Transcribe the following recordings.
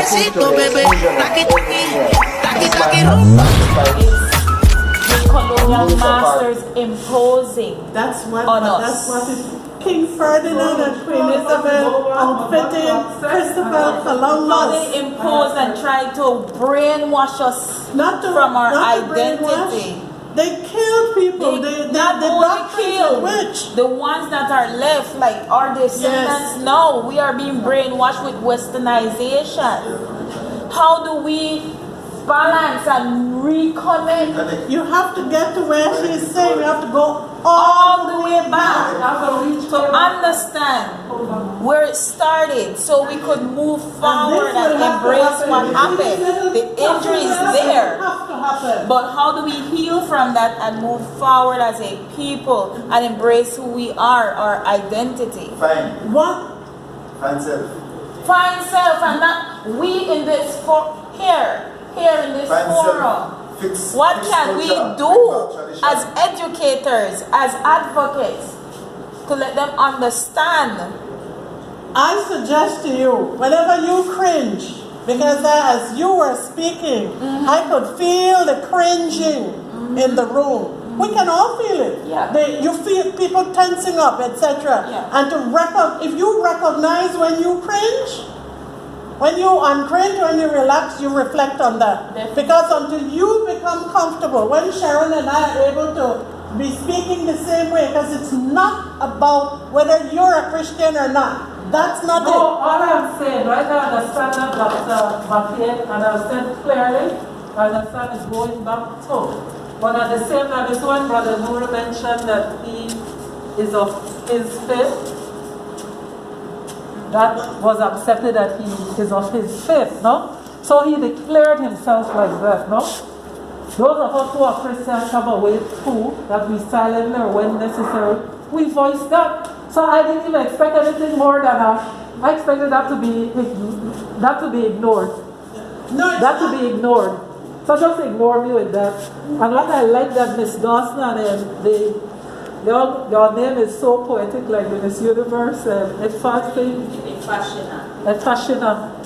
Suavecito, bebé. Taqui, taqui. Taqui, taqui, The colonial masters imposing That's what on that's us. what is King Ferdinand and Queen Isabel outfitting Christopher How Columbus. they impose and try to brainwash us from our not to identity. brainwash. They killed people. They not only killed which the ones that are left, like our descendants. Yes. No, we are being brainwashed with westernization. How do we balance and reconnect? you have to get to where she's saying. You have to go All the way back to understand where it started so we could move forward and embrace what happened. The injury is there, but how do we heal from that and move forward as a people and embrace who we are, our identity? What? Find self. Find self, and not we in this here in this Find forum. Fix, What fix can we culture, do fix our as tradition. educators, as advocates, to let them understand? I suggest to you, whenever you cringe, because as you were speaking, I could feel the cringing in the room. We can all feel it. Yeah. You feel people tensing up, etc. Yeah. And if you recognize when you cringe, when you uncringe, when you relax, you reflect on that. Definitely. Because until you become comfortable, when Sharon and I are able to be speaking the same way, because it's not about whether you're a Christian or not. That's not No, it. all I'm saying, right, I understand that Dr. Bakier, and I understand clearly, I understand it's going back to. But at the same time, this one Brother Noor mentioned that he is of his faith. That was accepted that he is of his faith, no? So he declared himself like that, no? Those of us who are Christians have a way too, that we silently or when necessary, we voice that. So I didn't even expect anything more than I expected that to be ignored. No, it's That not. to be ignored. So just ignore me with that. And what I like that Miss Dawson and your name is so poetic, like the Miss Universe, Fashina.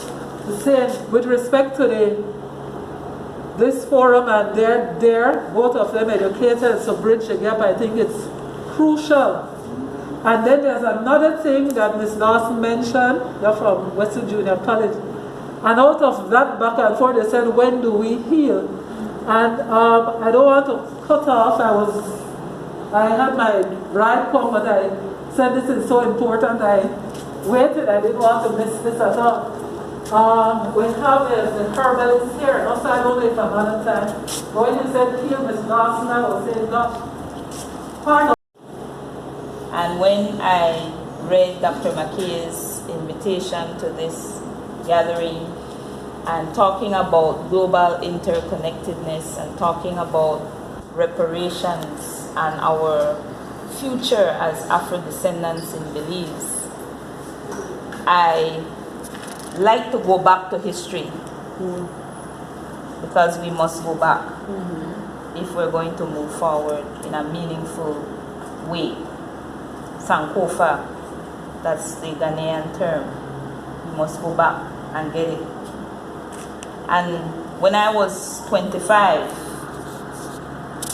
Saying with respect to this forum and they're both of them educated, so bridge the gap, I think it's crucial. And then there's another thing that Ms. Dawson mentioned, you're from Western Junior College. And out of that back and forth, they said, when do we heal? And I don't want to cut off, I had my bride come, but I said this is so important, I waited, I didn't want to miss this at all. We have the herbalist here, also I don't know if another time. But when you said heal Ms. Dawson, I was saying, no. Pardon. And when I read Dr. McKay's invitation to this gathering and talking about global interconnectedness and talking about reparations and our future as Afro-descendants in Belize, I like to go back to history because we must go back if we're going to move forward in a meaningful way. Sankofa, that's the Ghanaian term. We must go back and get it. And when I was 25,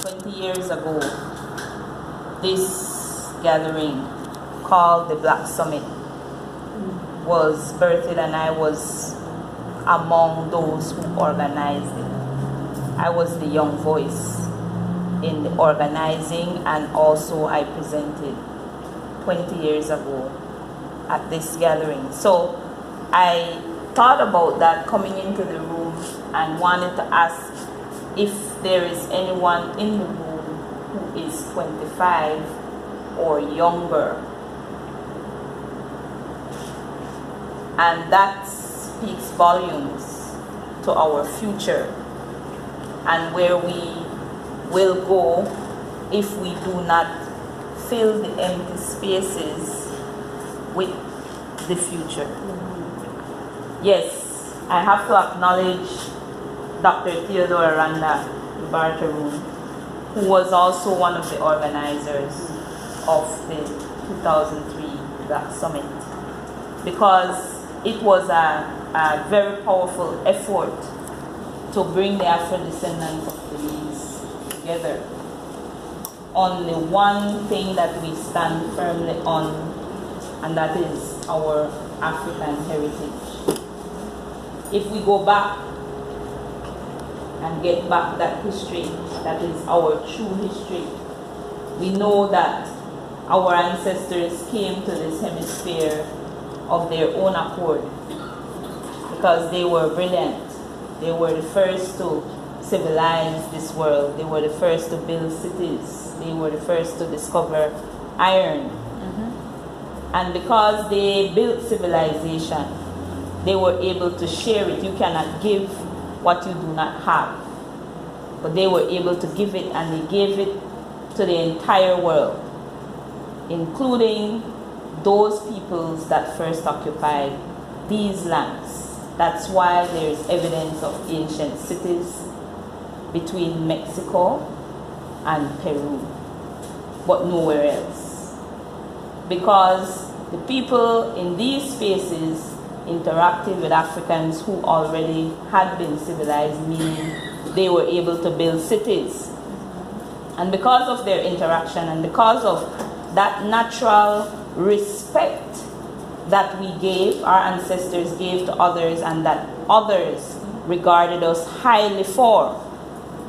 20 years ago, this gathering called the Black Summit was birthed, and I was among those who organized it. I was the young voice in the organizing, and also I presented 20 years ago at this gathering. So I thought about that coming into the room and wanted to ask if there is anyone in the room who is 25 or younger. And that speaks volumes to our future and where we will go if we do not fill the empty spaces with the future. Yes, I have to acknowledge Dr. Theodore Aranda Barteroon, who was also one of the organizers of the 2003 Black Summit, because it was a a very powerful effort to bring the Afro-descendants of Belize together on the one thing that we stand firmly on, and that is our African heritage. If we go back and get back that history, that is our true history, we know that our ancestors came to this hemisphere of their own accord because they were brilliant. They were the first to civilize this world. They were the first to build cities. They were the first to discover iron. And because they built civilization, they were able to share it. You cannot give what you do not have. But they were able to give it, and they gave it to the entire world, including those peoples that first occupied these lands. That's why there is evidence of ancient cities between Mexico and Peru, but nowhere else. Because the people in these spaces interacted with Africans who already had been civilized, meaning they were able to build cities. And because of their interaction and because of that natural respect that we gave, our ancestors gave to others, and that others regarded us highly for,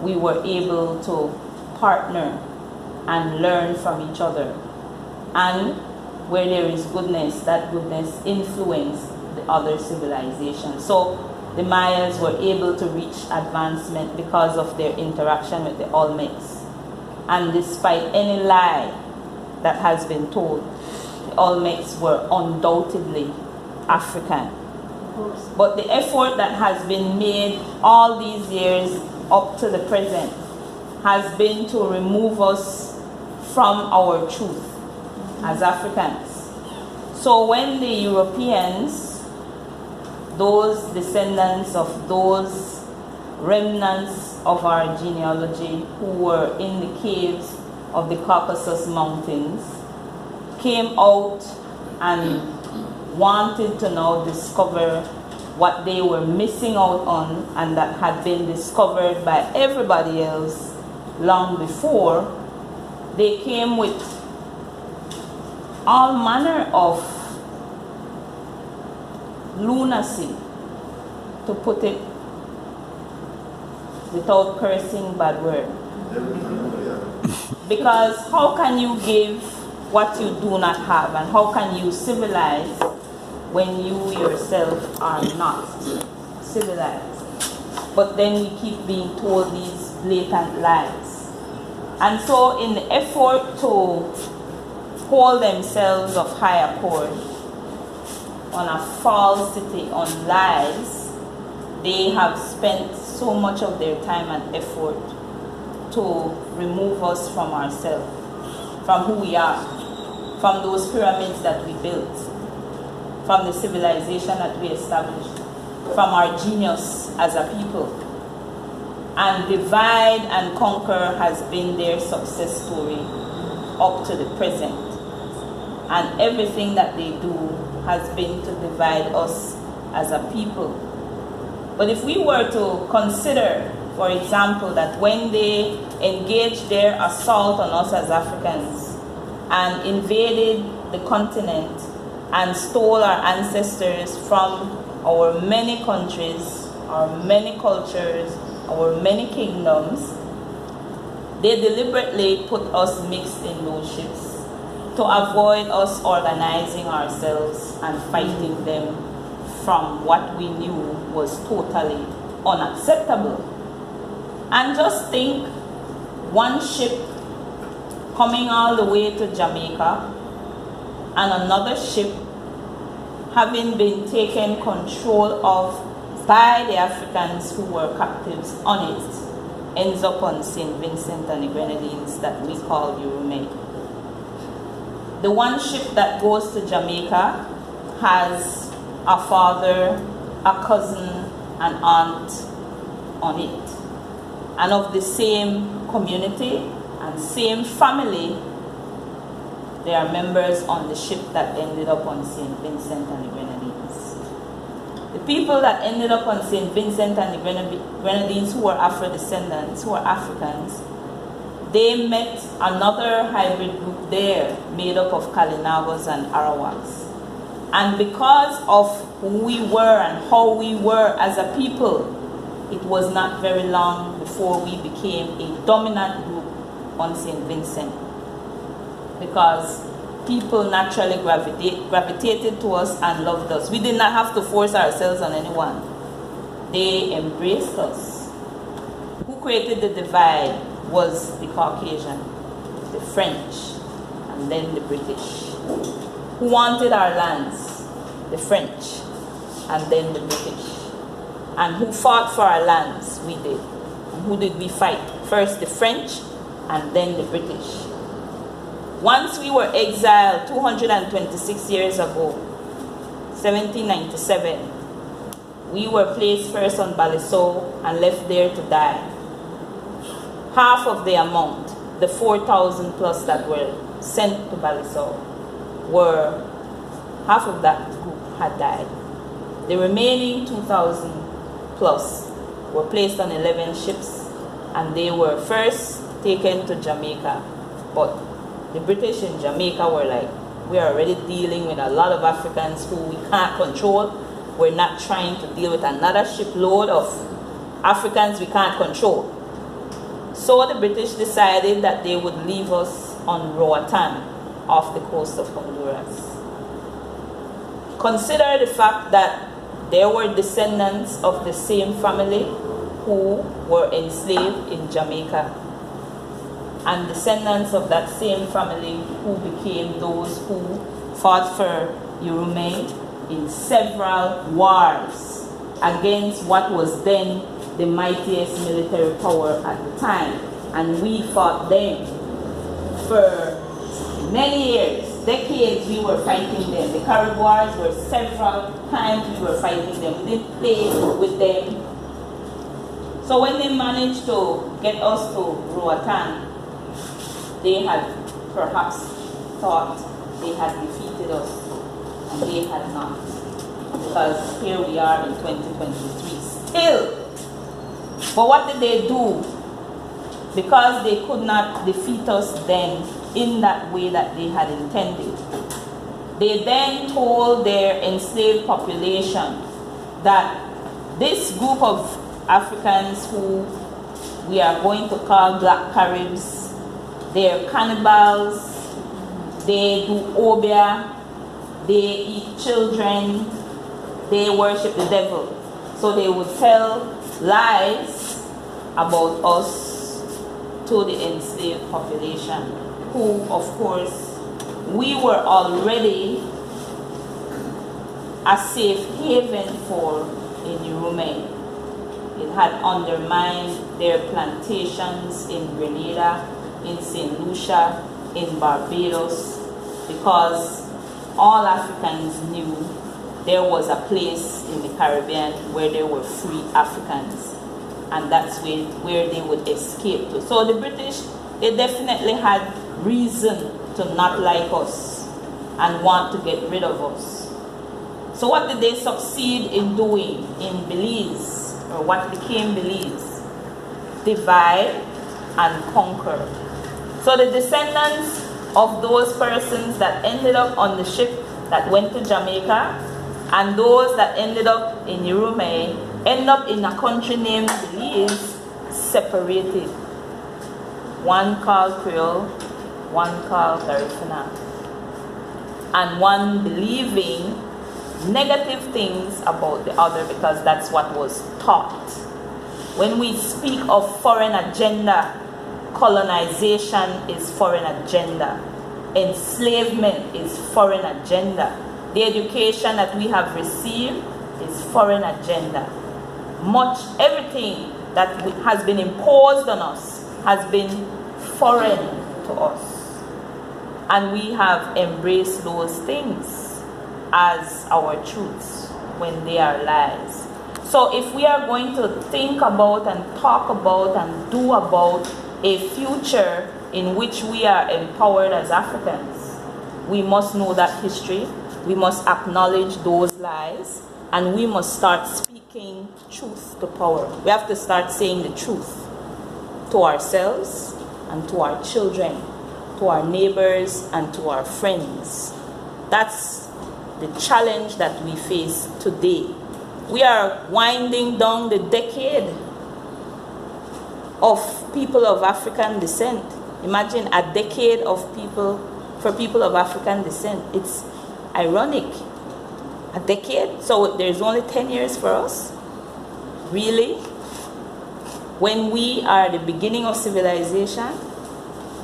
we were able to partner and learn from each other. And where there is goodness, that goodness influenced the other civilizations. So the Mayas were able to reach advancement because of their interaction with the Olmecs. And despite any lie that has been told, the Olmecs were undoubtedly African. But the effort that has been made all these years up to the present has been to remove us from our truth as Africans. So when the Europeans, those descendants of those remnants of our genealogy who were in the caves of the Caucasus Mountains, came out and wanted to now discover what they were missing out on, and that had been discovered by everybody else long before, they came with all manner of lunacy, to put it without cursing bad word. Because how can you give what you do not have, and how can you civilize when you yourself are not civilized? But then we keep being told these blatant lies. And so in the effort to hold themselves of high accord on a falsity, on lies, they have spent so much of their time and effort to remove us from ourselves, from who we are, from those pyramids that we built, from the civilization that we established, from our genius as a people. And divide and conquer has been their success story up to the present. And everything that they do has been to divide us as a people. But if we were to consider, for example, that when they engaged their assault on us as Africans and invaded the continent and stole our ancestors from our many countries, our many cultures, our many kingdoms, they deliberately put us mixed in those ships to avoid us organizing ourselves and fighting them from what we knew was totally unacceptable. And just think, one ship coming all the way to Jamaica and another ship having been taken control of by the Africans who were captives on it, ends up on St. Vincent and the Grenadines that we call Euromed. The one ship that goes to Jamaica has a father, a cousin, an aunt on it. And of the same community and same family, there are members on the ship that ended up on St. Vincent and the Grenadines. The people that ended up on St. Vincent and the Grenadines, who were Afro-descendants, who were Africans, they met another hybrid group there made up of Kalinagos and Arawaks. And because of who we were and how we were as a people, it was not very long before we became a dominant group on St. Vincent, because people naturally gravitated to us and loved us. We did not have to force ourselves on anyone. They embraced us. Who created the divide was the Caucasian, the French, and then the British. Who wanted our lands? The French, and then the British. And who fought for our lands? We did. And who did we fight? First the French, and then the British. Once we were exiled 226 years ago, 1797, we were placed first on Balisao and left there to die. Half of the amount, the 4,000 plus that were sent to Balisao, half of that group had died. The remaining 2,000 plus were placed on 11 ships, and they were first taken to Jamaica. But the British in Jamaica were like, we are already dealing with a lot of Africans who we can't control. We're not trying to deal with another shipload of Africans we can't control. So the British decided that they would leave us on Roatan off the coast of Honduras. Consider the fact that there were descendants of the same family who were enslaved in Jamaica, and descendants of that same family who became those who fought for Urume in several wars against what was then the mightiest military power at the time. And we fought them for many years, decades. We were fighting them. The Carib Wars were several times we were fighting them. We didn't play with them. So when they managed to get us to Roatan, they had perhaps thought they had defeated us, and they had not. Because here we are in 2023 still. But what did they do? Because they could not defeat us then in that way that they had intended, they then told their enslaved population that this group of Africans who we are going to call Black Caribs, they're cannibals, they do obia, they eat children, they worship the devil. So they would tell lies about us to the enslaved population, who, of course, we were already a safe haven for in Urume. It had undermined their plantations in Grenada, in St. Lucia, in Barbados, because all Africans knew there was a place in the Caribbean where there were free Africans, and that's where they would escape to. So the British, they definitely had reason to not like us and want to get rid of us. So what did they succeed in doing in Belize, or what became Belize? Divide and conquer. So the descendants of those persons that ended up on the ship that went to Jamaica, and those that ended up in Urume, end up in a country named Belize, separated. One called Creole, one called Garifuna, and one believing negative things about the other because that's what was taught. When we speak of foreign agenda, colonization is foreign agenda. Enslavement is foreign agenda. The education that we have received is foreign agenda. Everything that has been imposed on us has been foreign to us. And we have embraced those things as our truths when they are lies. So if we are going to think about and talk about and do about a future in which we are empowered as Africans, we must know that history, we must acknowledge those lies, And we must start speaking truth to power. We have to start saying the truth to ourselves and to our children, to our neighbors and to our friends. That's the challenge that we face today. We are winding down the decade of people of African descent. Imagine a decade of for people of African descent. It's ironic. A decade? So there's only 10 years for us? Really? When we are the beginning of civilization,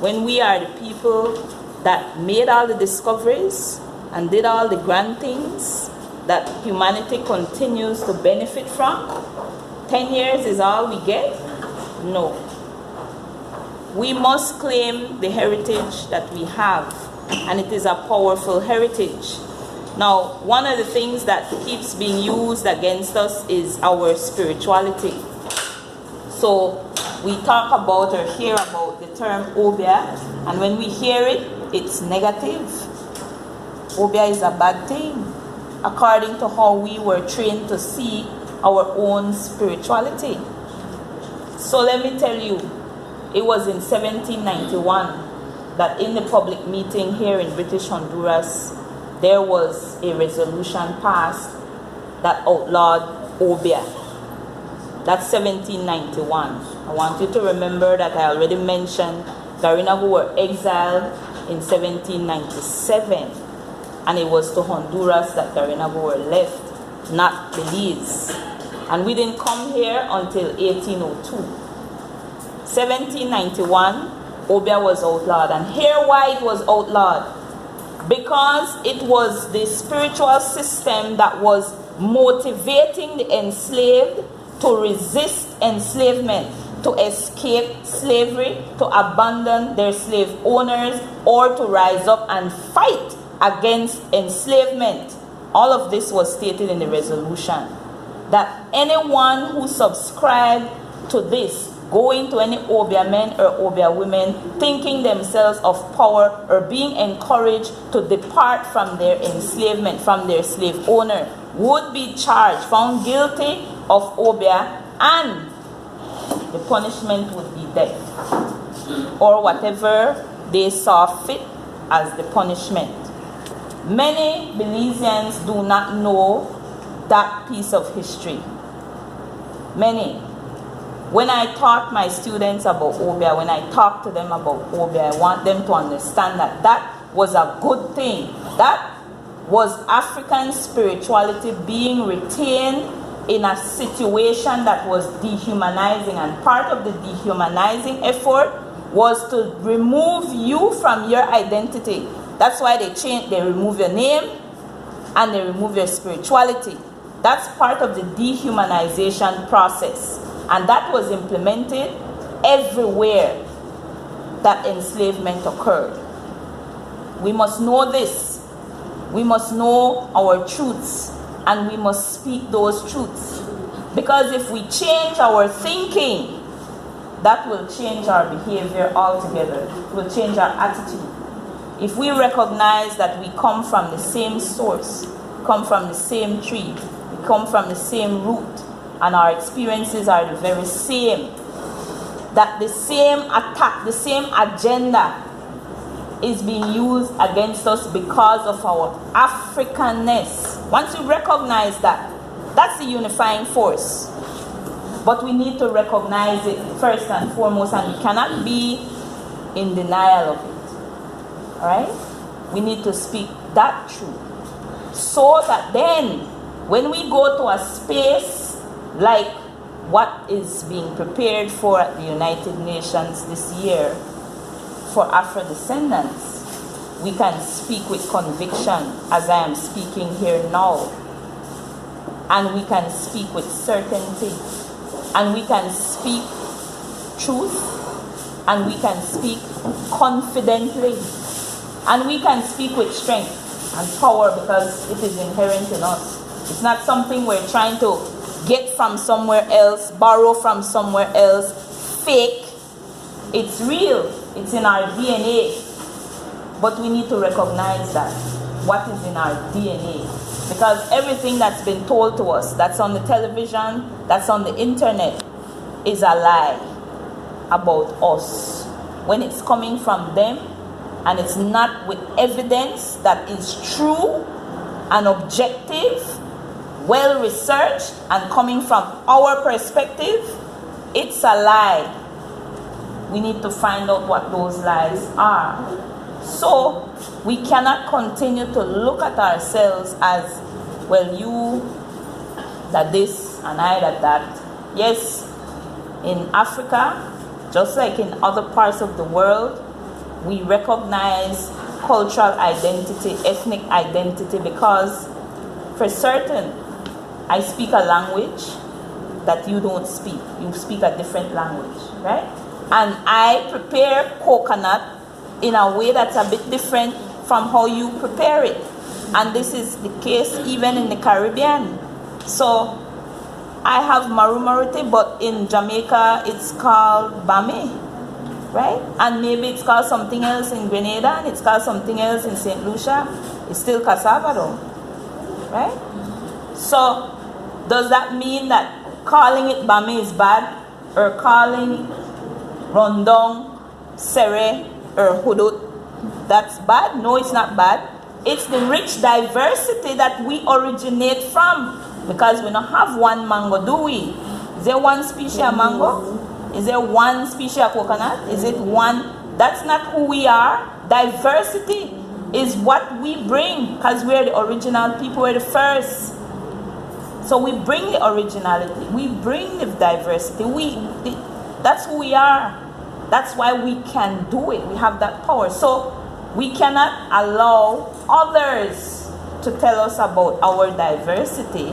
when we are the people that made all the discoveries and did all the grand things that humanity continues to benefit from, 10 years is all we get? No. We must claim the heritage that we have, and it is a powerful heritage. Now, one of the things that keeps being used against us is our spirituality. So we talk about or hear about the term Obia, and when we hear it, it's negative. Obia is a bad thing, according to how we were trained to see our own spirituality. So let me tell you, it was in 1791 that in the public meeting here in British Honduras, there was a resolution passed that outlawed Obia. That's 1791. I want you to remember that I already mentioned Garinagu were exiled in 1797, and it was to Honduras that Garinagu were left, not Belize. And we didn't come here until 1802. 1791, Obia was outlawed. And here why it was outlawed. Because it was the spiritual system that was motivating the enslaved to resist enslavement, to escape slavery, to abandon their slave owners, or to rise up and fight against enslavement. All of this was stated in the resolution, that anyone who subscribed to this, going to any Obia men or Obia women, thinking themselves of power or being encouraged to depart from their enslavement, from their slave owner, would be charged, found guilty of Obia, and the punishment would be death, or whatever they saw fit as the punishment. Many Belizeans do not know that piece of history. Many. When I taught my students about Obia, when I talk to them about Obia, I want them to understand that that was a good thing. That was African spirituality being retained in a situation that was dehumanizing. And part of the dehumanizing effort was to remove you from your identity. That's why they remove your name and they remove your spirituality. That's part of the dehumanization process. And that was implemented everywhere that enslavement occurred. We must know this. We must know our truths, and we must speak those truths. Because if we change our thinking, that will change our behavior altogether. It will change our attitude. If we recognize that we come from the same source, come from the same tree, we come from the same root, and our experiences are the very same, that the same attack, the same agenda is being used against us because of our Africanness. Once you recognize that, that's the unifying force. But we need to recognize it first and foremost, and we cannot be in denial of it. Alright? We need to speak that truth, so that then when we go to a space like what is being prepared for at the United Nations this year for Afro-descendants, we can speak with conviction as I am speaking here now. And we can speak with certainty. And we can speak truth. And we can speak confidently. And we can speak with strength and power, because it is inherent in us. It's not something we're trying to get from somewhere else, borrow from somewhere else, fake. It's real. It's in our DNA. But we need to recognize that what is in our DNA Because everything that's been told to us, that's on the television, that's on the internet, is a lie about us. When it's coming from them and it's not with evidence that is true and objective, well researched, and coming from our perspective, it's a lie. We need to find out what those lies are. So we cannot continue to look at ourselves as, well, you that this and I that. Yes, in Africa, just like in other parts of the world, we recognize cultural identity, ethnic identity, because for certain, I speak a language that you don't speak. You speak a different language, right? And I prepare coconut in a way that's a bit different from how you prepare it. And this is the case even in the Caribbean. So I have maru marute, but in Jamaica it's called bame, right? And maybe it's called something else in Grenada, and it's called something else in St. Lucia. It's still cassava though, right? So does that mean that calling it bame is bad, or calling rondong, sere, or hudut, that's bad? No, it's not bad. It's the rich diversity that we originate from, because we don't have one mango, do we? Is there one species of mango? Is there one species of coconut? Is it one? That's not who we are. Diversity is what we bring, because we're the original people, we're the first. So we bring the originality, we bring the diversity, that's who we are. That's why we can do it. We have that power. So we cannot allow others to tell us about our diversity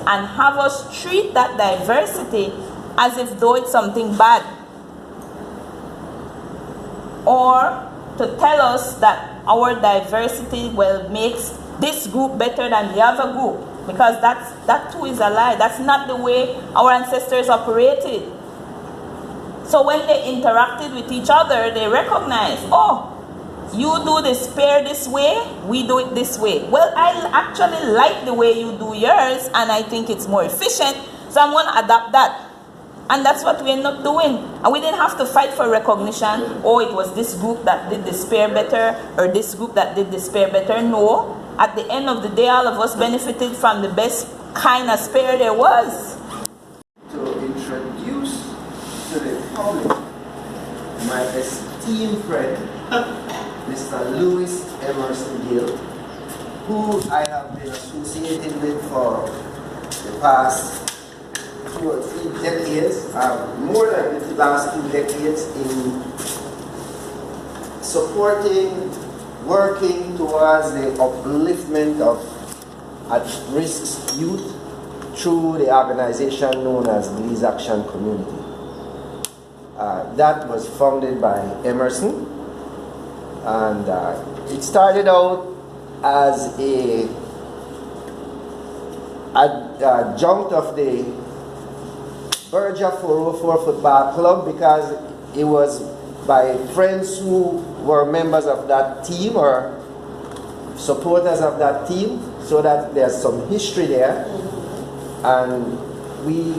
and have us treat that diversity as if though it's something bad, or to tell us that our diversity, well, makes this group better than the other group, because that too is a lie. That's not the way our ancestors operated. So when they interacted with each other, they recognized, oh, you do the spear this way, we do it this way. Well, I actually like the way you do yours, and I think it's more efficient, so I'm going to adapt that. And that's what we end up doing. And we didn't have to fight for recognition. Oh, it was this group that did the spear better, or this group that did the spear better. No. At the end of the day, all of us benefited from the best kind of spear there was. To introduce to the public my esteemed friend, Mr. Louis Emerson Gill, who I have been associated with for the past 2 or 3 decades, more than the last 2 decades, in supporting, working towards the upliftment of at-risk youth through the organization known as Belize Action Community. That was founded by Emerson, and it started out as a adjunct of the Berger 404 Football Club, because it was by friends who were members of that team or supporters of that team, so that there's some history there. And we,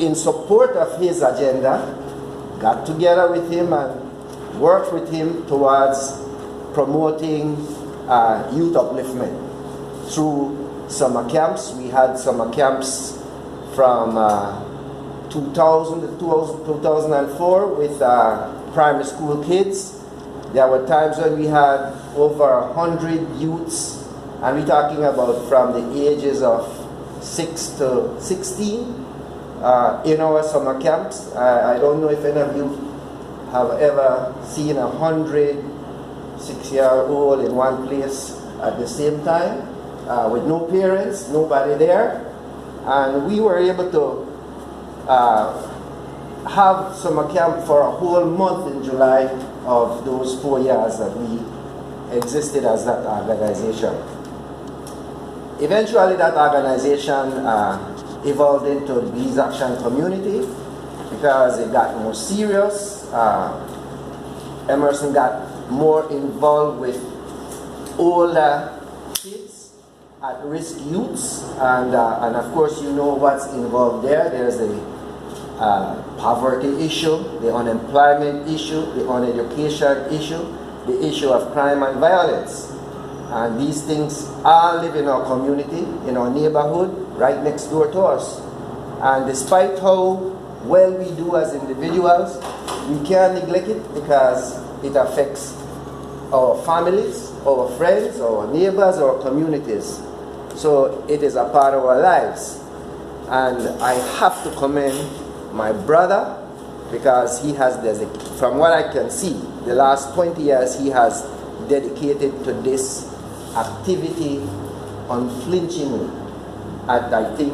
in support of his agenda, got together with him and worked with him towards promoting youth upliftment through summer camps. We had summer camps from 2000 to 2004 with primary school kids. There were times when we had over 100 youths, and we're talking about from the ages of 6 to 16 in our summer camps. I don't know if any of you have ever seen 100 6-year-old in one place at the same time, with no parents, nobody there. And we were able to have summer camp for a whole month in July of those 4 years that we existed as that organization. Eventually that organization evolved into the Belize Action Community because it got more serious. Emerson got more involved with older kids at-risk youths, and of course you know what's involved there. There's the poverty issue, the unemployment issue, the uneducation issue, the issue of crime and violence. And these things all live in our community, in our neighborhood, right next door to us. And despite how well we do as individuals, we can't neglect it because it affects our families, our friends, our neighbors, our communities. So it is a part of our lives. And I have to commend my brother because he has, from what I can see, the last 20 years he has dedicated to this activity unflinchingly at, I think,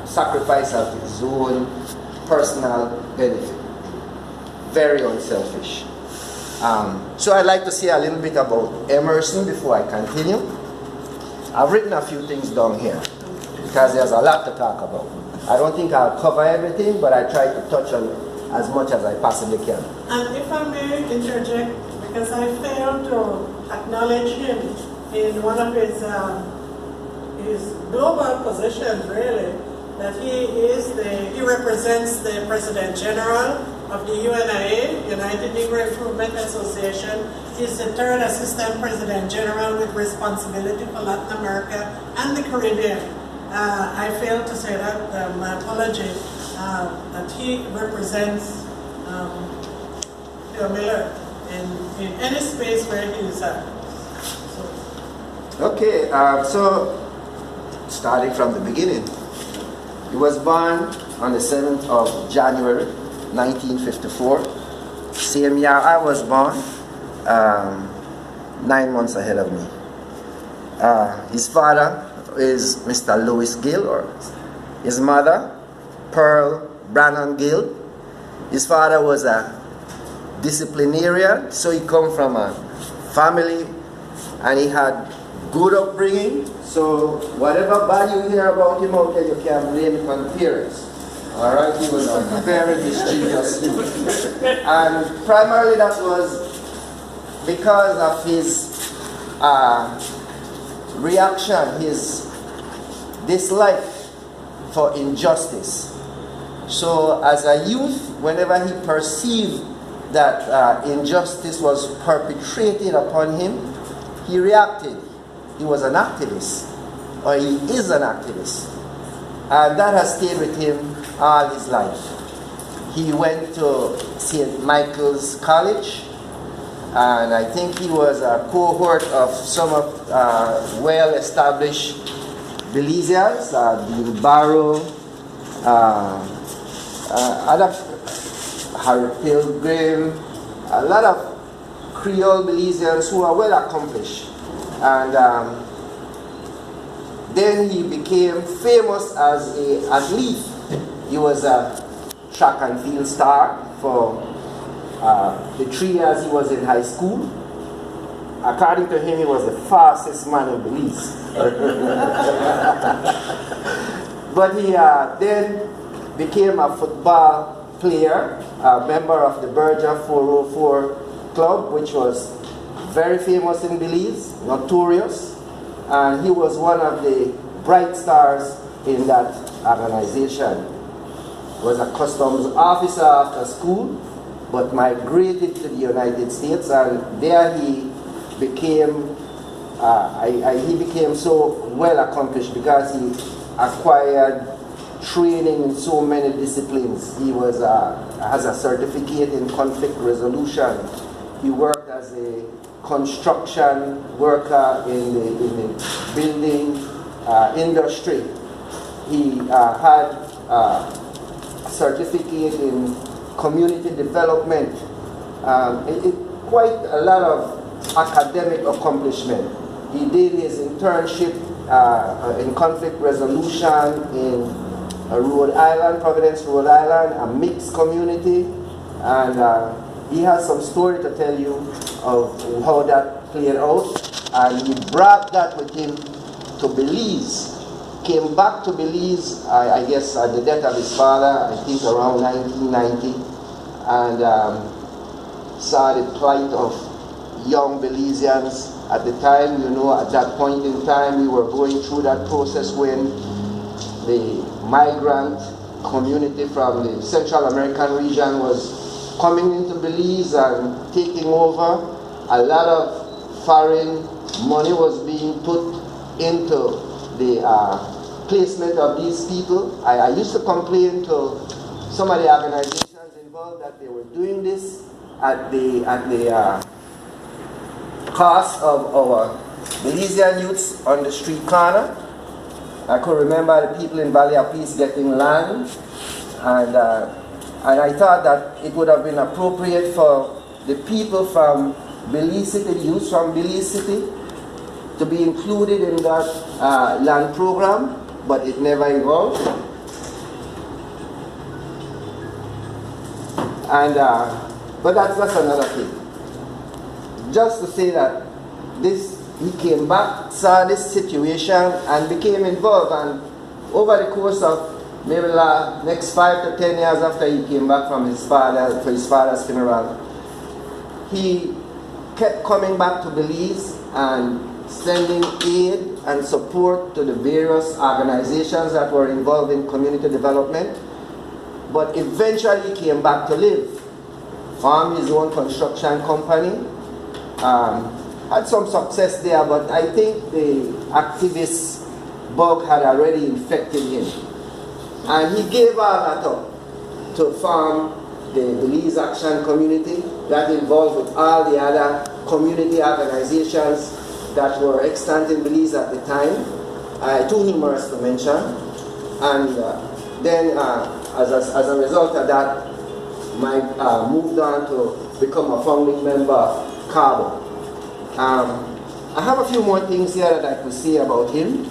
sacrifice of his own personal benefit. Very unselfish. So I'd like to say a little bit about Emerson before I continue. I've written a few things down here because there's a lot to talk about. I don't think I'll cover everything, but I try to touch on as much as I possibly can. And if I may interject, because I failed to acknowledge him in one of his global positions, really, that he represents the President General of the UNIA, United Negro Improvement Association. He's the third Assistant President General with responsibility for Latin America and the Caribbean. I failed to say that, my apology, that he represents Phil Miller in any space where he is at. Okay, so starting from the beginning. He was born on the 7th of January, 1954. Same year I was born, 9 months ahead of me. His father is Mr. Louis Gill, or his mother, Pearl Brannon Gill. His father was a disciplinarian, so he come from a family and he had good upbringing. So whatever bad you hear about him out there, you can blame it on parents. Alright, he was a very mischievous student. And primarily that was because of his reaction, his dislike for injustice. So as a youth, whenever he perceived that injustice was perpetrated upon him, he reacted. He was an activist, or he is an activist. And that has stayed with him all his life. He went to St. Michael's College, and I think he was a cohort of some of well-established Belizeans, Dean Barrow, Harry Pilgrim, a lot of Creole Belizeans who are well accomplished. And then he became famous as an athlete. He was a track and field star for the 3 years he was in high school. According to him, he was the fastest man in Belize. But he then became a football player, a member of the Berger 404 Club, which was very famous in Belize, notorious. And he was one of the bright stars in that organization. He was a customs officer after school, but migrated to the United States, and there he became so well accomplished because he acquired training in so many disciplines. He was has a certificate in conflict resolution. He worked as a construction worker in the building industry. He had a certificate in community development. Quite a lot of academic accomplishment. He did his internship in conflict resolution in Rhode Island, Providence, Rhode Island, a mixed community, and he has some story to tell you of how that played out, and he brought that with him to Belize. Came back to Belize, I guess at the death of his father, I think around 1990, and saw the plight of young Belizeans at the time. You know, at that point in time, we were going through that process when the migrant community from the Central American region was coming into Belize and taking over. A lot of foreign money was being put into the placement of these people. I used to complain to some of the organizations involved that they were doing this at the cost of our Belizean youths on the street corner. I could remember the people in Valley of Peace getting land, and I thought that it would have been appropriate for the people from Belize City, youth from Belize City, to be included in that land program, but it never evolved. And but that's another thing. Just to say that he came back, saw this situation, and became involved. And over the course of maybe the next 5 to 10 years after he came back from his father's funeral, he kept coming back to Belize and sending aid and support to the various organizations that were involved in community development. But eventually he came back to live, formed his own construction company, had some success there, but I think the activist bug had already infected him. And he gave all that up to form the Belize Action Community that involved with all the other community organizations that were extant in Belize at the time, too numerous to mention. And then as a result of that, Mike moved on to become a founding member of CARBO. I have a few more things here that I could say about him.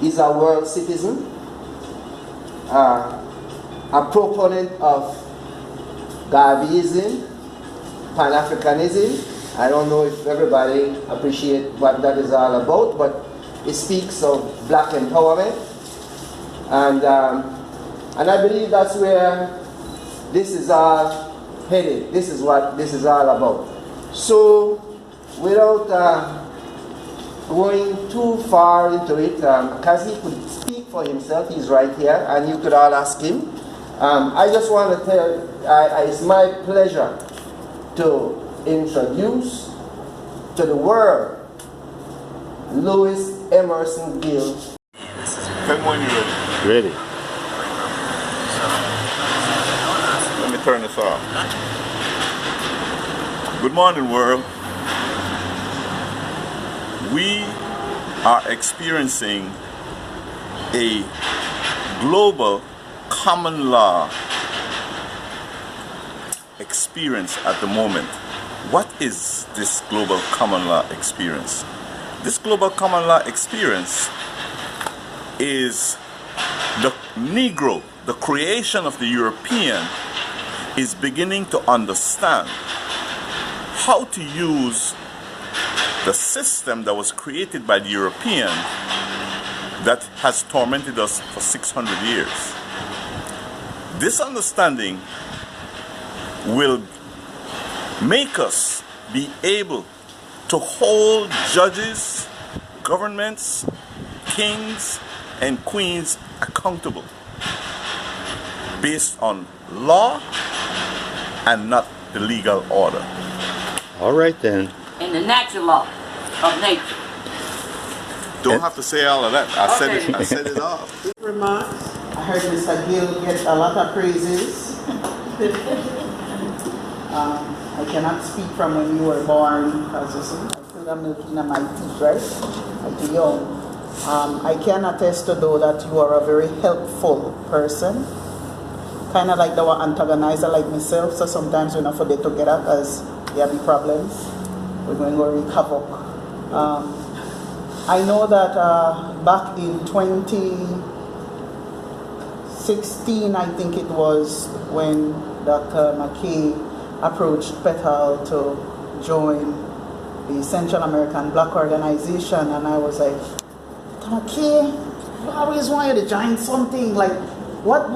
He's a world citizen, a proponent of Garveyism, Pan-Africanism. I don't know if everybody appreciates what that is all about, but it speaks of black empowerment. And I believe that's where this is all headed. This is what this is all about. So, without going too far into it, because he could speak for himself, he's right here, and you could all ask him. I just want to tell, it's my pleasure to introduce to the world Louis Emerson Gill. Tell me when you're ready. Ready. Let me turn this off. Good morning, world. We are experiencing a global common law experience at the moment. What is this global common law experience? This global common law experience is the Negro, the creation of the European, is beginning to understand how to use the system that was created by the European that has tormented us for 600 years. This understanding will make us be able to hold judges, governments, kings, and queens accountable based on law and not the legal order. All right then. In the natural law of nature. Don't have to say all of that. I said it all. Remarks. I heard Mr. Gill get a lot of praises. I cannot speak from when you were born, because you see, I still have milk in my teeth, right? Like you young. I can attest to though that you are a very helpful person. Kind of like the antagonizer like myself, so sometimes we're not forget together because there be problems. We're going to wreak havoc. I know that back in 2016, I think it was, when Dr. McKay approached Petal to join the Central American Black Organization, and I was like, Dr. McKay, I always wanted to join something, like, what we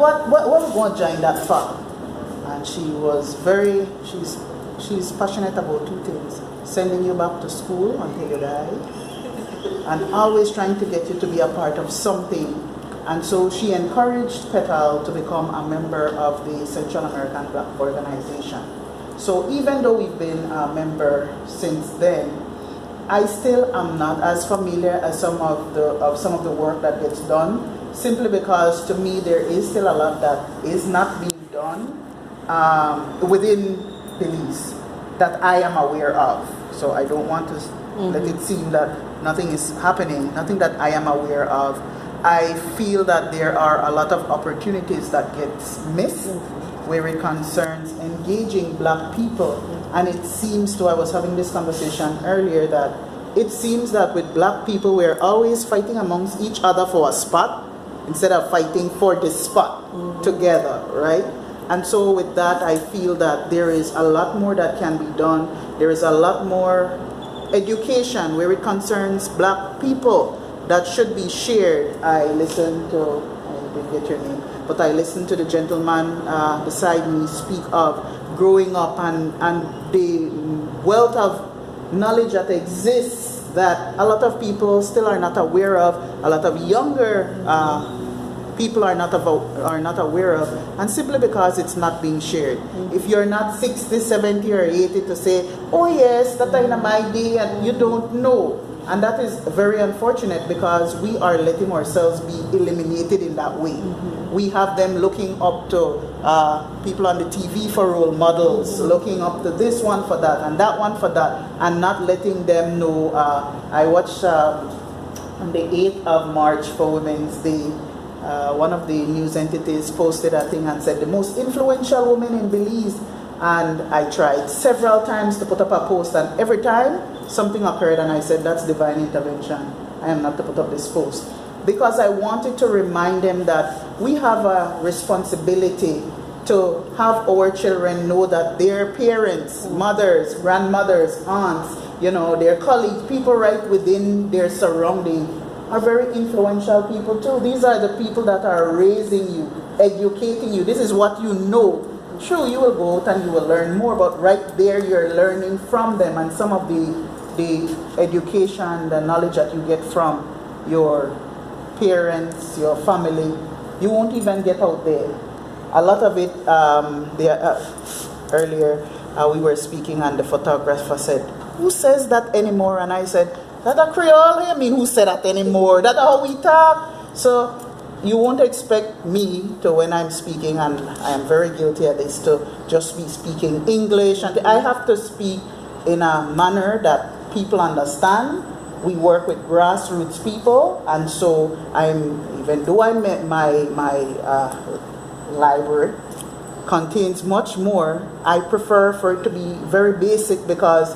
going to join that for? And she was she's passionate about two things: sending you back to school until you die, and always trying to get you to be a part of something. And so she encouraged Petal to become a member of the Central American Black Organization. So even though we've been a member since then, I still am not as familiar as some of the work that gets done, simply because to me there is still a lot that is not being done within Belize that I am aware of. So I don't want to let it seem that nothing is happening, nothing that I am aware of. I feel that there are a lot of opportunities that gets missed where it concerns engaging black people. And it seems to, I was having this conversation earlier, that it seems that with black people we're always fighting amongst each other for a spot instead of fighting for the spot together, right? And so with that, I feel that there is a lot more that can be done. There is a lot more education where it concerns black people that should be shared. I listened to, I didn't get your name, but I listened to the gentleman beside me speak of growing up and the wealth of knowledge that exists that a lot of people still are not aware of, a lot of younger people are not aware of, and simply because it's not being shared. If you're not 60, 70, or 80 to say, oh yes, that time in my day, and you don't know. And that is very unfortunate, because we are letting ourselves be eliminated in that way. We have them looking up to people on the TV for role models, looking up to this one for that and that one for that, and not letting them know. I watched on the 8th of March for Women's Day, one of the news entities posted a thing and said, the most influential woman in Belize. And I tried several times to put up a post, and every time something occurred and I said, that's divine intervention. I am not to put up this post. Because I wanted to remind them that we have a responsibility to have our children know that their parents, mothers, grandmothers, aunts, you know, their colleagues, people right within their surrounding are very influential people too. These are the people that are raising you, educating you. This is what you know. Sure, you will go out and you will learn more, but right there you're learning from them, and some of the education, the knowledge that you get from your parents, your family, you won't even get out there. A lot of it, earlier we were speaking and the photographer said, who says that anymore? And I said, that a Creole? I mean, who said that anymore? That's how we talk. So you won't expect me to, when I'm speaking, and I am very guilty of this, to just be speaking English. And I have to speak in a manner that people understand. We work with grassroots people, and so even though my library contains much more, I prefer for it to be very basic, because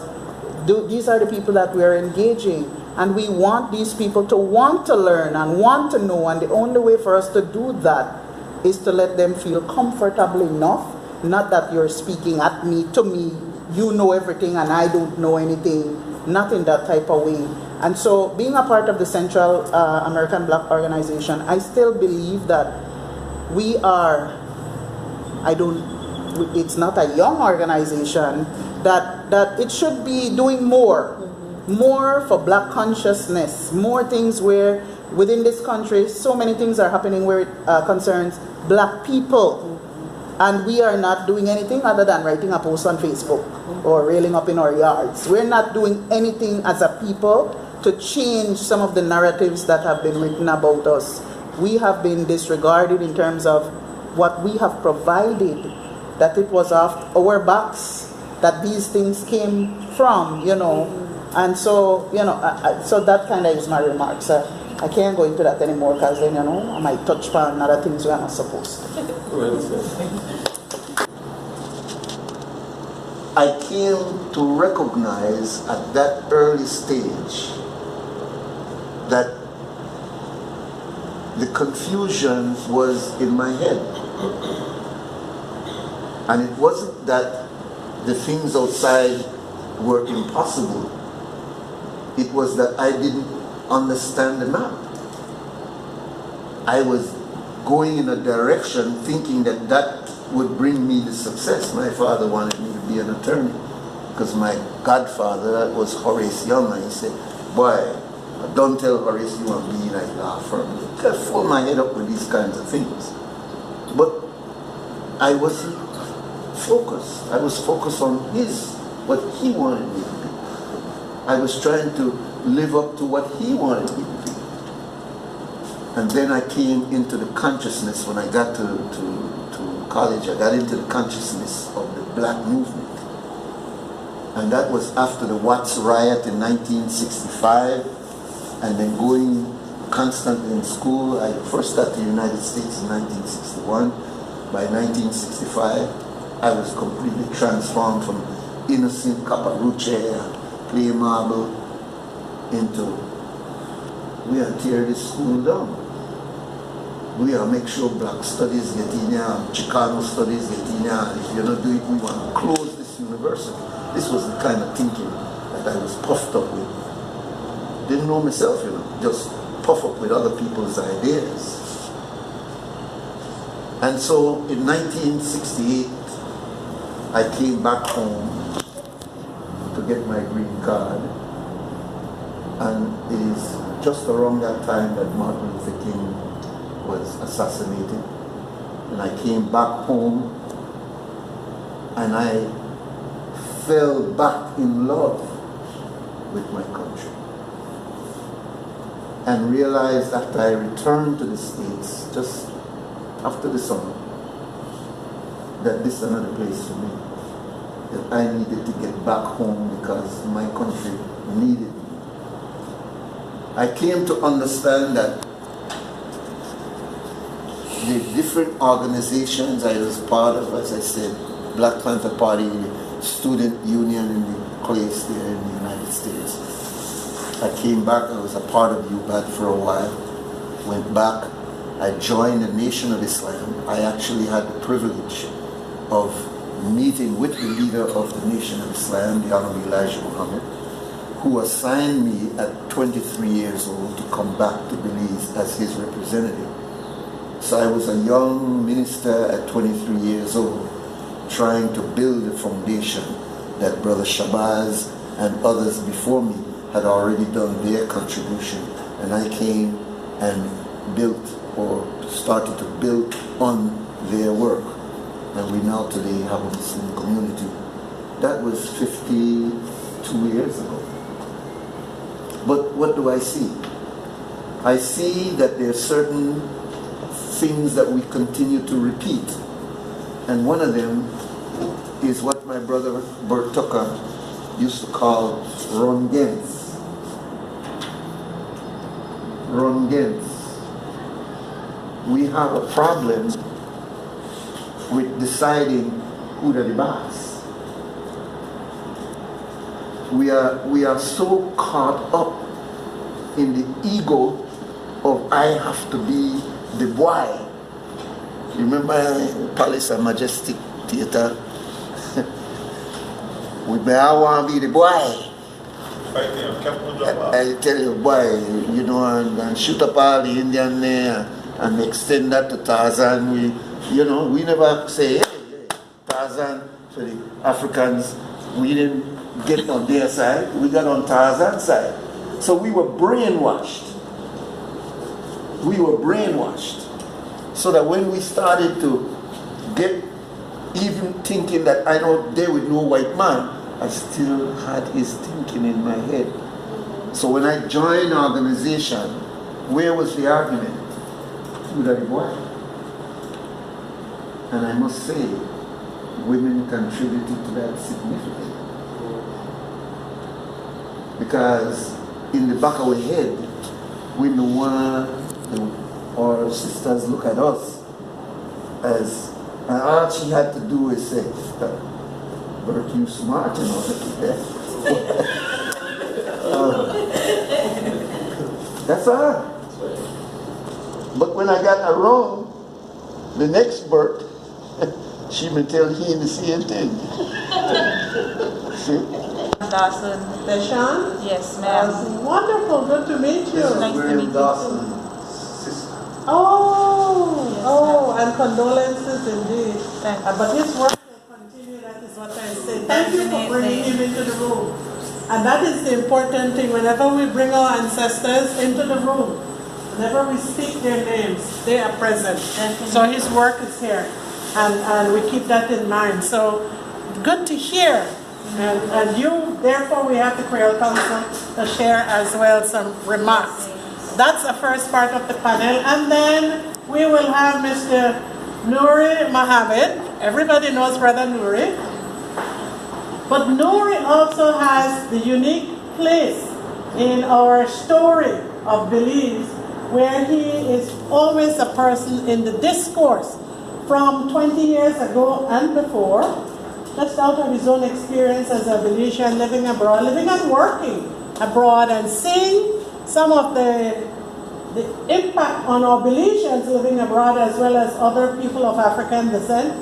these are the people that we are engaging. And we want these people to want to learn and want to know, and the only way for us to do that is to let them feel comfortable enough, not that you're speaking at me, to me, you know everything and I don't know anything, not in that type of way. And so being a part of the Central American Black Organization, I still believe that we are, it's not a young organization, that it should be doing more for black consciousness, more things where within this country so many things are happening where it concerns black people, and we are not doing anything other than writing a post on Facebook or railing up in our yards. We're not doing anything as a people to change some of the narratives that have been written about us. We have been disregarded in terms of what we have provided, that it was off our backs that these things came from, you know. And so, you know, so that kind of is my remarks. I can't go into that anymore, because then, you know, I might touch upon other things we are not supposed to. I came to recognize at that early stage that the confusion was in my head. And it wasn't that the things outside were impossible. It was that I didn't understand the map. I was going in a direction thinking that would bring me the success. My father wanted me to be an attorney. because my godfather was Horace Young, and he said, boy, don't tell Horace you want me like law firm. I fill my head up with these kinds of things. But I wasn't focused. I was focused on what he wanted me to be. I was trying to live up to what he wanted me to be. And then I came into the consciousness when I got to college. I got into the consciousness of the black movement. And that was after the Watts riot in 1965, and then going constantly in school. I first got to the United States in 1961. By 1965, I was completely transformed from innocent caparuche, play marble, into we are tear this school down. We are make sure black studies get in here, Chicano studies get in here, and if you don't do it, we want to close this university. This was the kind of thinking that I was puffed up with. Didn't know myself, just puff up with other people's ideas. And so in 1968, I came back home to get my green card. And it is just around that time that Martin Luther King was assassinated. And I came back home and I fell back in love with my country. And realized after I returned to the States, just after the summer, that this is another place for me. That I needed to get back home because my country needed me. I came to understand that the different organizations I was part of, as I said, Black Panther Party, Student Union in the place there in the United States. I came back, I was a part of UBAD for a while, went back, I joined the Nation of Islam. I actually had the privilege of meeting with the leader of the Nation of Islam, the Honorable Elijah Muhammad, who assigned me at 23 years old to come back to Belize as his representative. So I was a young minister at 23 years old, trying to build a foundation that Brother Shabazz and others before me had already done their contribution. And I came and built or started to build on their work. And we now today have a Muslim community. That was 52 years ago. But what do I see? I see that there are certain things that we continue to repeat. And one of them is what my brother Bert Tucker used to call Rongens. Rongens. We have a problem with deciding who the boss. We are so caught up in the ego of I have to be the boy. You remember Palace and Majestic Theatre? I want to be the boy. I tell you, boy, and shoot up all the Indian there and extend that to Tarzan. We never say, hey, Tarzan for the Africans. We didn't get on their side, we got on Tarzan's side. So we were brainwashed. We were brainwashed. So that when we started to get even thinking that I know there with no white man, I still had his thinking in my head. So when I joined the organization, where was the argument? Who that boy? And I must say, women contributed to that significantly. Because in the back of our head, we don't want our sisters look at us as, and all she had to do is say, Bert, you smart, That's all. But when I got around, the next Bert, she may tell him the same thing. See? Dawson. Deshawn? Yes, ma'am. That's wonderful. Good to meet you. Nice to meet you. Oh, and condolences indeed. Thanks. But his work will continue. That is what I say. thank you for bringing him into the room. And that is the important thing. Whenever we bring our ancestors into the room, whenever we speak their names, they are present. So his work is here. And we keep that in mind. So good to hear. And you, therefore, we have the Creole Council to share as well some remarks. That's the first part of the panel. And then we will have Mr. Nouri Mohammed. Everybody knows Brother Nouri. But Nouri also has the unique place in our story of Belize, where he is always a person in the discourse from 20 years ago and before, just out of his own experience as a Belizean living abroad, living and working abroad, and seeing some of the impact on our Belizeans living abroad as well as other people of African descent.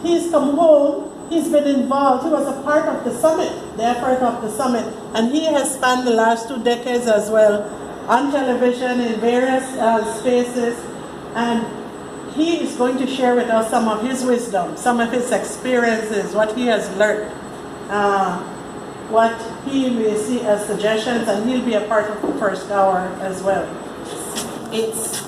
He's come home. He's been involved. He was a part of the summit, the effort of the summit, and he has spent the last 2 decades as well on television in various spaces, and he is going to share with us some of his wisdom, some of his experiences, what he has learned, what he may see as suggestions, and he'll be a part of the first hour as well. It's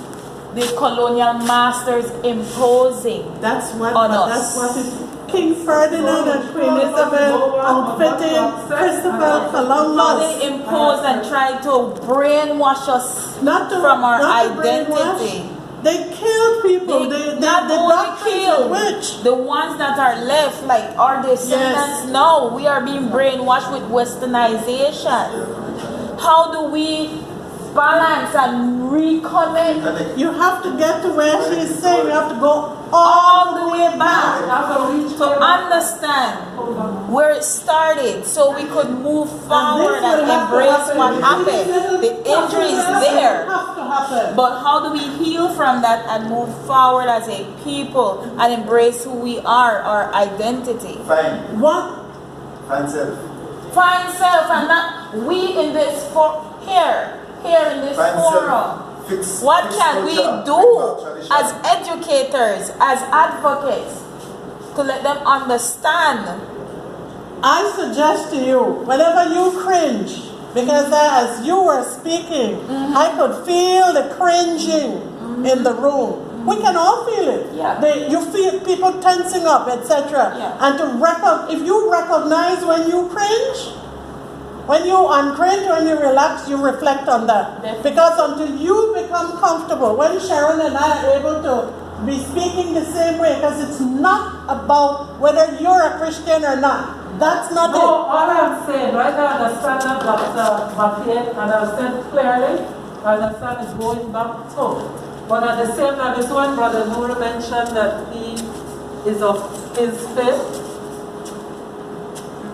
the colonial masters imposing That's what on us. That's what is King Ferdinand and Queen Isabel outfitting Christopher Columbus. How they impose and try to brainwash us from our identity. They kill people. They not only kill which the ones that are left, like our descendants. Yes. No, we are being brainwashed with westernization. How do we balance and reconnect? You have to get to where she's saying. You have to go all the way back to understand where it started, so we could move forward and embrace what happened. The injury is there, but how do we heal from that and move forward as a people and embrace who we are, our identity? Fine. What? Find self. Find self, and not we in this here in this Find forum. Fix What can we culture, do fix our as educators, as advocates, to let them understand? I suggest to you, whenever you cringe, because as you were speaking, I could feel the cringing in the room. We can all feel it. Yeah. You feel people tensing up, etc. Yeah. And if you recognize when you cringe, when you uncringe, when you relax, you reflect on that. Definitely. Because until you become comfortable, when Sharon and I are able to be speaking the same way, because it's not about whether you're a Christian or not. That's not No, it. all I'm saying, right, I understand that Dr. McCain, and I've said clearly, I understand it's going back to. But at the same time, it's when Brother Nouri mentioned that he is of his faith.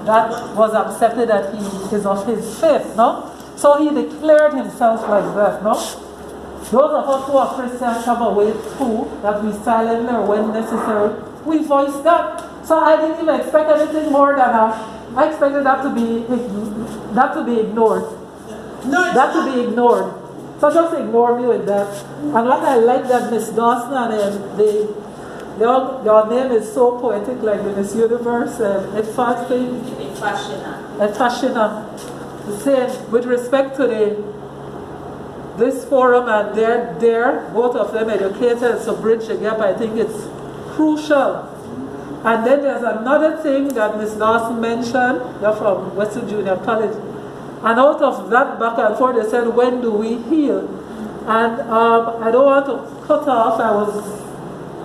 That was accepted that he is of his faith, no? So he declared himself like that, no? Those of us who are Christians have a way too, that we silently or when necessary, we voice that. So I didn't even expect anything more than I expected that to be ignored. No, That to be ignored. So just ignore me with that. And what I like that Miss Dawson and your name is so poetic, like the Miss Universe and Fashina. Saying with respect to this forum and they're both of them educated, so bridge the gap, I think it's crucial. And then there's another thing that Miss Dawson mentioned, you're from Western Junior College. And out of that back and forth, they said, when do we heal? And I don't want to cut off.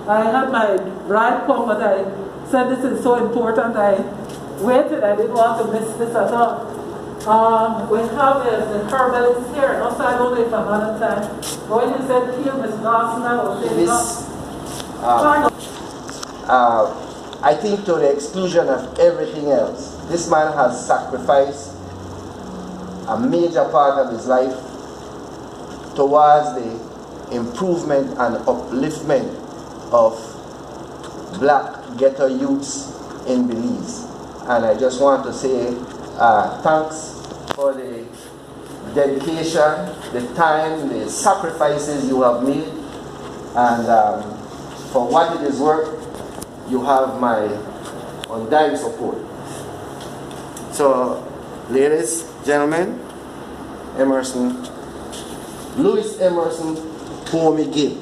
I had my bride come, but I said this is so important. I waited. I didn't want to miss this at all. We have the herbalist here. Also, I don't know if I'm out of time. But when you said heal, Miss Dawson, I was saying I think to the exclusion of everything else, this man has sacrificed a major part of his life towards the improvement and upliftment of black ghetto youths in Belize. And I just want to say thanks for the dedication, the time, the sacrifices you have made, and for what it is worth, you have my undying support. So, ladies, gentlemen, Emerson, Louis Emerson Homie Gibb.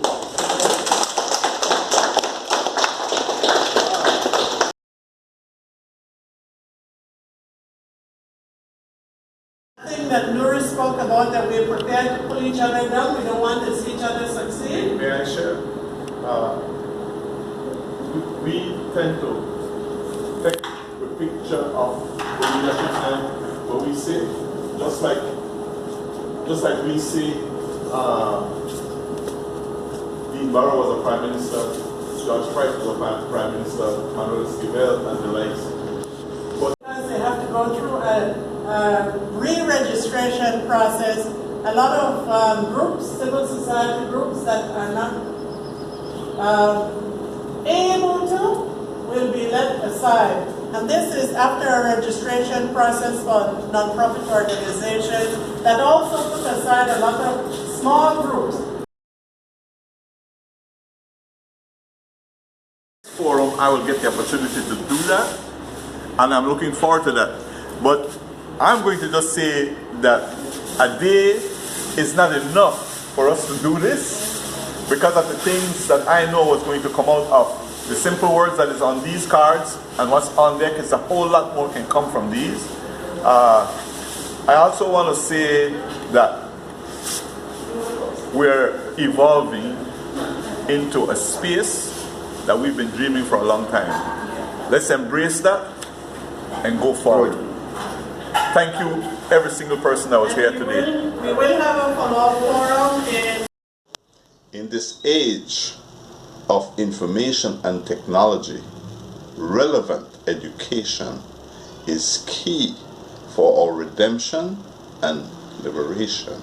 Thing that Nuri spoke about, that we're prepared to pull each other down, we don't want to see each other succeed. May I share? We tend to take a picture of the leadership and what we say, just like we say, Dean Barrow was a prime minister, George Price was a prime minister, Manuel Esquivel and the likes. Because they have to go through a re-registration process. A lot of groups, civil society groups that are not able to, will be left aside. And this is after a registration process for non-profit organizations that also put aside a lot of small groups. Forum, I will get the opportunity to do that, and I'm looking forward to that. But I'm going to just say that a day is not enough for us to do this, because of the things that I know was going to come out of the simple words that is on these cards, and what's on deck is a whole lot more can come from these. I also want to say that we're evolving into a space that we've been dreaming for a long time. Let's embrace that and go forward. Thank you, every single person that was here today. We will have a follow-up forum In this age of information and technology, relevant education is key for our redemption and liberation.